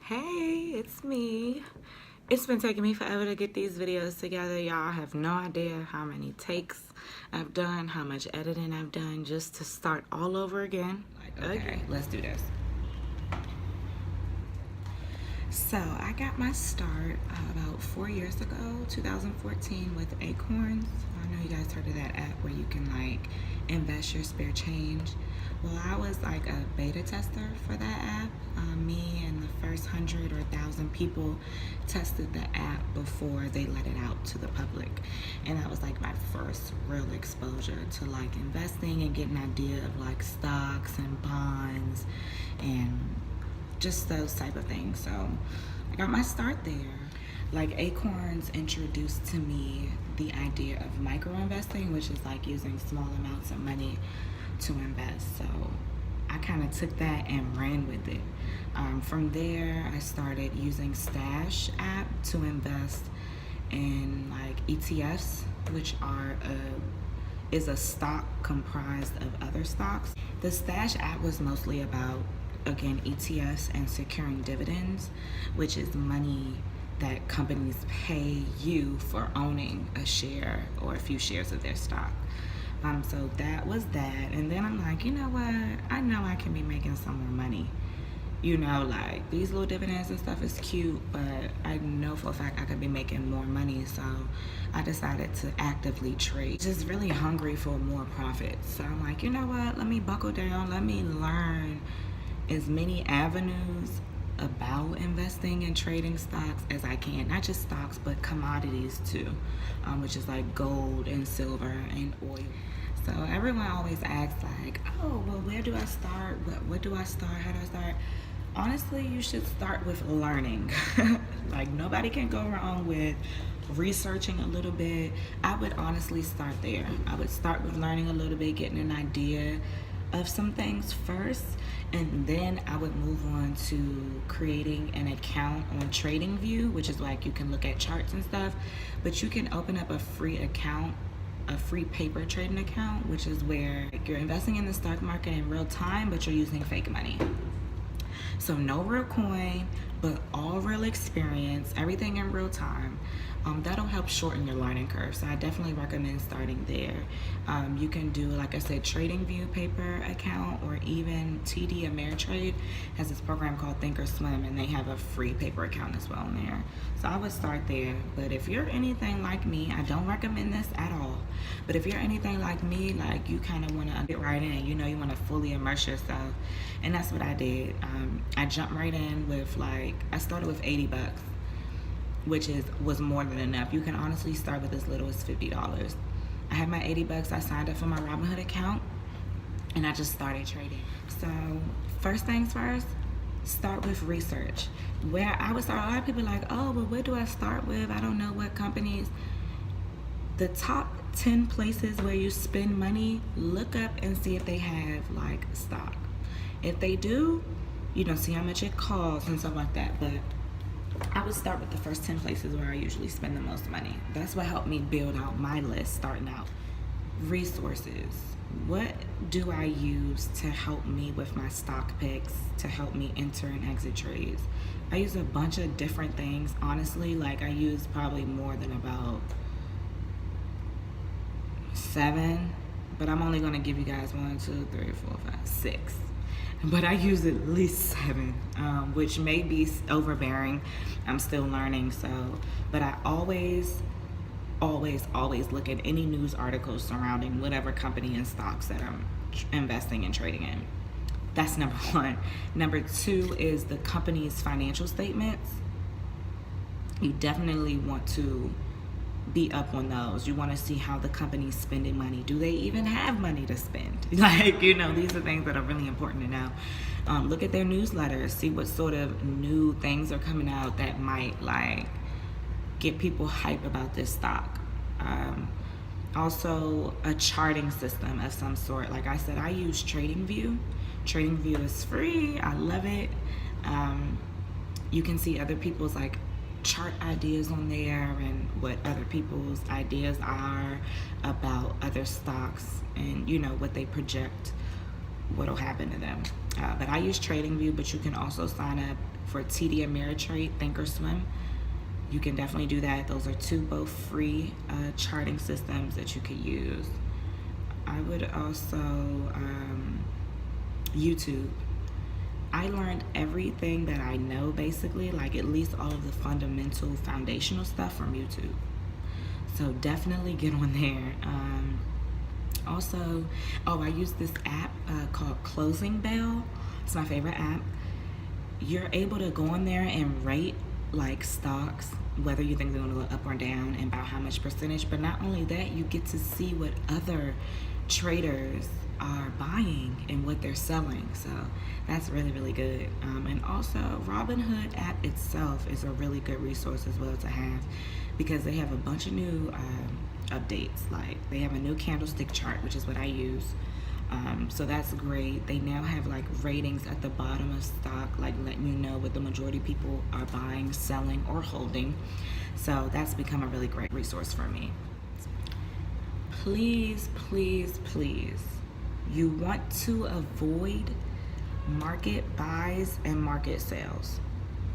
Hey, it's me. It's been taking me forever to get these videos together. Y'all have no idea how many takes I've done, how much editing I've done just to start all over again. Okay, let's do this. So I got my start about 4 years ago, 2014, with Acorns. I know you guys heard of that app where you can like invest your spare change. Well, I was like a beta tester for that app. Me and the first 100 or 1,000 people tested the app before they let it out to the public. And that was like my first real exposure to like investing and getting an idea of like stocks and bonds and just those type of things. So I got my start there. Like Acorns introduced to me the idea of micro investing, which is like using small amounts of money to invest. So I kind of took that and ran with it. From there, I started using Stash app to invest in like ETFs, which is a stock comprised of other stocks. The Stash app was mostly about, again, ETFs and securing dividends, which is money that companies pay you for owning a share or a few shares of their stock. So that was that. And then I'm like, you know what? I know I can be making some more money. You know, like these little dividends and stuff is cute, but I know for a fact I could be making more money. So I decided to actively trade. Just really hungry for more profits. So I'm like, you know what? Let me buckle down. Let me learn as many avenues about investing and trading stocks as I can. Not just stocks, but commodities too, which is like gold and silver and oil. So everyone always asks like, oh, well, where do I start? What do I start? How do I start? Honestly, you should start with learning. Like nobody can go wrong with researching a little bit. I would honestly start there. I would start with learning a little bit, getting an idea of some things first, and then I would move on to creating an account on TradingView, which is like you can look at charts and stuff, but you can open up a free account, a free paper trading account, which is where you're investing in the stock market in real time, but you're using fake money. So no real coin, but all real experience, everything in real time. That'll help shorten your learning curve. So I definitely recommend starting there. You can do, like I said, TradingView paper account, or even TD Ameritrade has this program called Thinkorswim, and they have a free paper account as well in there. So I would start there. But if you're anything like me, I don't recommend this at all. But if you're anything like me, like you kind of want to get right in, you know, you want to fully immerse yourself. And that's what I did. I jumped right in with I started with 80 bucks. Which was more than enough. You can honestly start with as little as $50. I had my 80 bucks. I signed up for my Robinhood account and I just started trading. So first things first, start with research. Where I would start, a lot of people are like, oh, well, where do I start with? I don't know what companies. The top 10 places where you spend money, look up and see if they have like stock. If they do, you don't see how much it costs and stuff like that. But I would start with the first 10 places where I usually spend the most money. That's what helped me build out my list starting out. Resources. What do I use to help me with my stock picks, to help me enter and exit trades? I use a bunch of different things. Honestly, like I use probably more than about 7, but I'm only gonna give you guys 1, 2, 3, 4, 5, 6. But I use at least 7, which may be overbearing. I'm still learning, but I always look at any news articles surrounding whatever company and stocks that I'm investing and trading in. That's number 1. Number 2 is the company's financial statements. You definitely want to be up on those. You want to see how the company's spending money. Do they even have money to spend? Like, you know, these are things that are really important to know. Look at their newsletters, see what sort of new things are coming out that might like get people hype about this stock. Also a charting system of some sort. Like I said, I use TradingView. TradingView is free. I love it. You can see other people's like chart ideas on there and what other people's ideas are about other stocks, and you know what they project what'll happen to them. But I use TradingView, but you can also sign up for TD Ameritrade, Thinkorswim. You can definitely do that. Those are two both free charting systems that you could use. I would also YouTube. I learned everything that I know, basically, like at least all of the fundamental foundational stuff from YouTube. So definitely get on there. Also, I use this app called Closing Bell. It's my favorite app. You're able to go on there and rate like stocks, whether you think they're going to go up or down, and about how much percentage. But not only that, you get to see what other traders are buying and what they're selling. So that's really, really good. And also, Robinhood app itself is a really good resource as well to have, because they have a bunch of new updates. Like they have a new candlestick chart, which is what I use. So that's great. They now have like ratings at the bottom of stock, like letting you know what the majority of people are buying, selling, or holding. So that's become a really great resource for me. Please, please, please, you want to avoid market buys and market sales.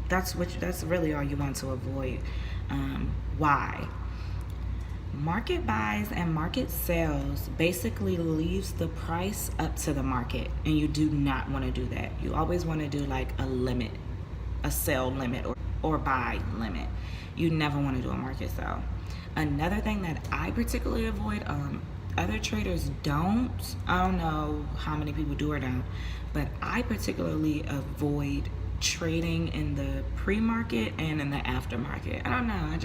That's really all you want to avoid. Why? Market buys and market sales basically leaves the price up to the market, and you do not want to do that. You always want to do like a limit, a sell limit or buy limit. You never want to do a market sell. Another thing that I particularly avoid, other traders don't. I don't know how many people do or don't, but I particularly avoid trading in the pre-market and in the aftermarket. I don't know.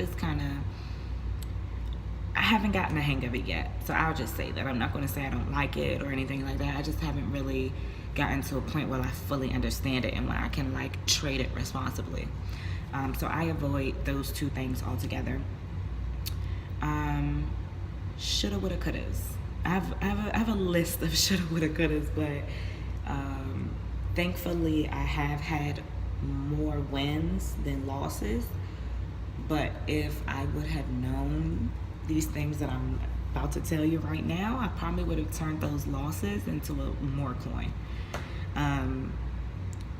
I haven't gotten the hang of it yet. So I'll just say that. I'm not going to say I don't like it or anything like that. I just haven't really gotten to a point where I fully understand it and where I can like trade it responsibly. So I avoid those two things altogether. Shoulda, woulda, couldas. I have a list of shoulda, woulda, couldas, but thankfully I have had more wins than losses. But if I would have known these things that I'm about to tell you right now, I probably would have turned those losses into more coin.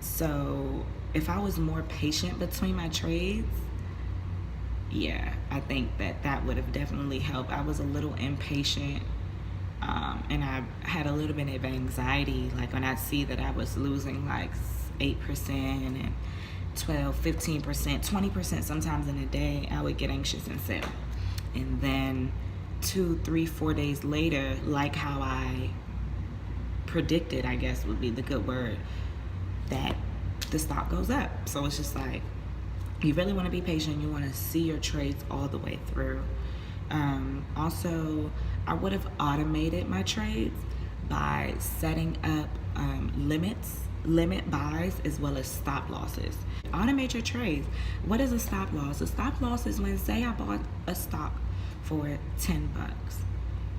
So if I was more patient between my trades, yeah, I think that would have definitely helped. I was a little impatient, and I had a little bit of anxiety, like when I see that I was losing like 8% and 12, 15%, 20% sometimes in a day, I would get anxious and sell. And then 2, 3, 4 days later, like how I predicted, I guess would be the good word, that the stock goes up. So it's just like, you really want to be patient. You want to see your trades all the way through. Also, I would have automated my trades by setting up limit buys as well as stop losses. Automate your trades. What is a stop loss? A stop loss is when, say I bought a stock for $10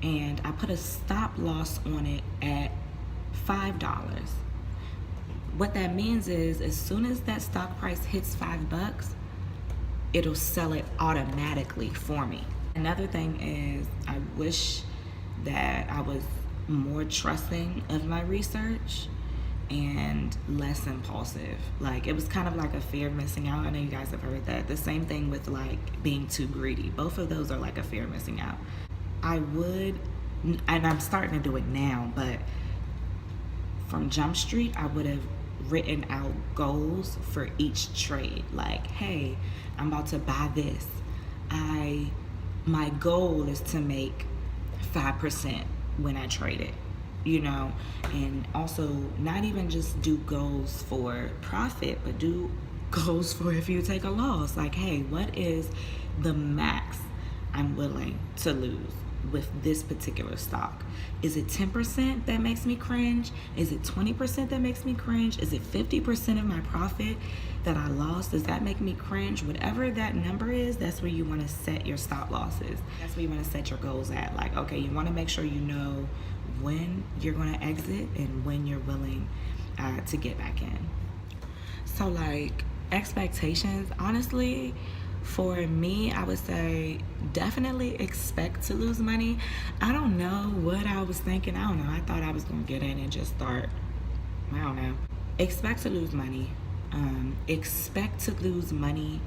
and I put a stop loss on it at $5. What that means is, as soon as that stock price hits $5, it'll sell it automatically for me. Another thing is, I wish that I was more trusting of my research and less impulsive. Like, it was kind of like a fear of missing out. I know you guys have heard that. The same thing with like being too greedy. Both of those are like a fear of missing out. I would, and I'm starting to do it now, but from Jump Street, I would have written out goals for each trade. Like, hey, I'm about to buy this. My goal is to make 5% when I trade it, and also not even just do goals for profit, but do goals for if you take a loss. Like, hey, what is the max I'm willing to lose with this particular stock? Is it 10% that makes me cringe? Is it 20% that makes me cringe? Is it 50% of my profit that I lost? Does that make me cringe? Whatever that number is, that's where you want to set your stop losses. That's where you want to set your goals at. Like, okay, you want to make sure you know when you're going to exit and when you're willing to get back in. So like, expectations, honestly, for me, I would say definitely expect to lose money. I don't know what I was thinking. I don't know. I thought I was going to get in and just start I don't know. Expect to lose money. Expect to lose money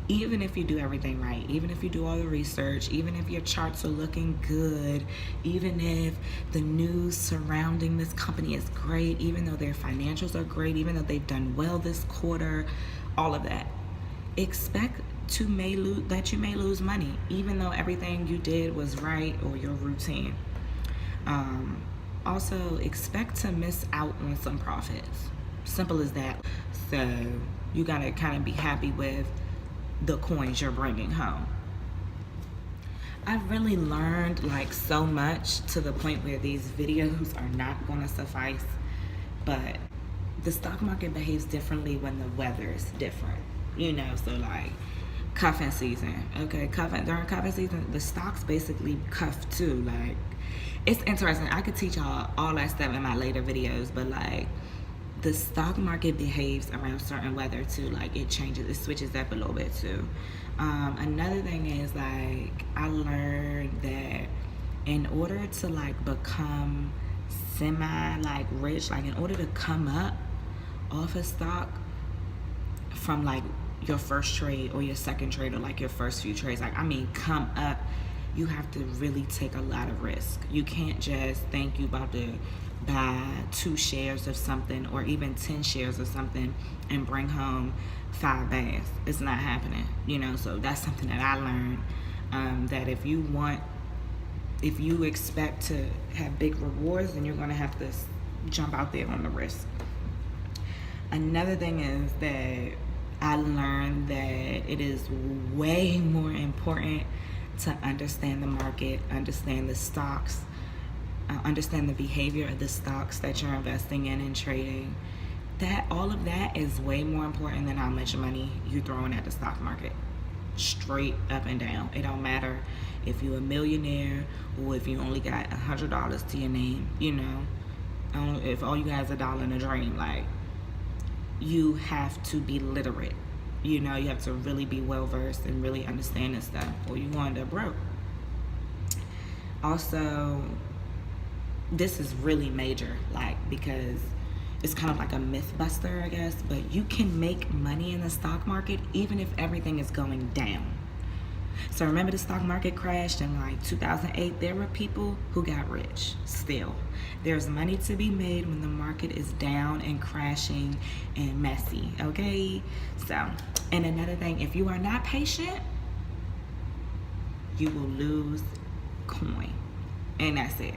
even if you do everything right, even if you do all the research, even if your charts are looking good, even if the news surrounding this company is great, even though their financials are great, even though they've done well this quarter, all of that. Expect that you may lose money, even though everything you did was right or your routine. Also, expect to miss out on some profits. Simple as that. So you gotta kind of be happy with the coins you're bringing home. I've really learned like so much to the point where these videos are not going to suffice, but the stock market behaves differently when the weather is different, so like cuffing season, okay, during cuffing season the stocks basically cuff too. Like, it's interesting. I could teach y'all all that stuff in my later videos, but like the stock market behaves around certain weather too. Like, it changes, it switches up a little bit too. Another thing is, like, I learned that in order to like become semi like rich, like in order to come up off a stock from like your first trade or your second trade or like your first few trades, like, I mean, come up, you have to really take a lot of risk. You can't just think you about to buy 2 shares of something or even 10 shares of something and bring home 5 bags. It's not happening, so that's something that I learned, that if you expect to have big rewards, then you're going to have to jump out there on the risk. Another thing is that I learned that it is way more important to understand the market, understand the stocks, understand the behavior of the stocks that you're investing in and trading. That all of that is way more important than how much money you're throwing at the stock market. Straight up and down. It don't matter if you're a millionaire or if you only got $100 to your name. If all you got is $1 in a dream, like, you have to be literate. You have to really be well versed and really understand this stuff, or you're going to end up broke. Also, this is really major, like, because it's kind of like a myth buster, I guess, but you can make money in the stock market even if everything is going down. So remember, the stock market crashed in like 2008. There were people who got rich still. There's money to be made when the market is down and crashing and messy, okay? So, and another thing, if you are not patient, you will lose coin. And that's it.